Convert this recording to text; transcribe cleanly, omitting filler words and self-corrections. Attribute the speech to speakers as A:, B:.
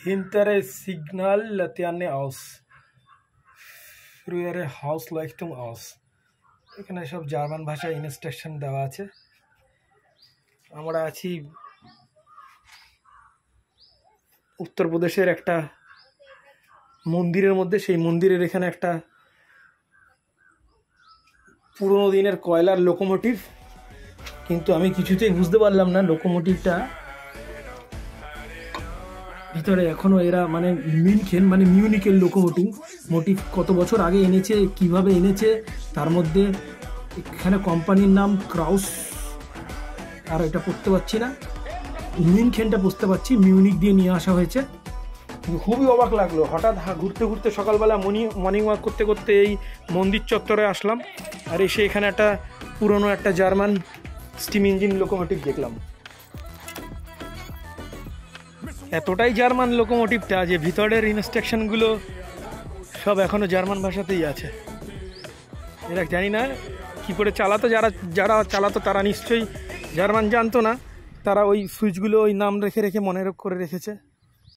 A: Hintere Signal Laterne aus. Frühere Hausleuchtung aus. এখানে সব German ভাষায় ইনস্ট্রাকশন দেওয়া আছে। আমরা আছি উত্তরপ্রদেশের একটা মন্দিরের মধ্যে। সেই মন্দিরের এখানে একটা পুরোনো দিনের কয়লার লোকোমোটিভ, কিন্তু আমি কিছুতেই বুঝতে পারলাম না লোকোমোটিভটা ভিতরে এখনো এরা মানে মিউনিকের লোকোমোটিভ কত বছর আগে এনেছে, কিভাবে এনেছে, তার মধ্যে এখানে কোম্পানির নাম ক্রাউস, আর এটা পড়তে পারছি না, মিউনখেনটা বুঝতে পারছি, মিউনিক দিয়ে নিয়ে আসা হয়েছে। খুবই অবাক লাগলো, হঠাৎ ঘুরতে ঘুরতে সকালবেলা মর্নিং ওয়াক করতে করতে এই মন্দির চত্বরে আসলাম, আর এসে এখানে একটা পুরনো একটা জার্মান স্টিম ইঞ্জিন লোকোমোটিভ দেখলাম। এতটাই জার্মান লোকোমোটিভটা যে ভিতরের ইনস্ট্রাকশনগুলো সব এখনও জার্মান ভাষাতেই আছে। এরা জানি না কী করে চালাতো, যারা চালাতো তারা নিশ্চয়ই জার্মান জানতো না, তারা ওই সুইচগুলো ওই নাম রেখে মনে করে রেখেছে।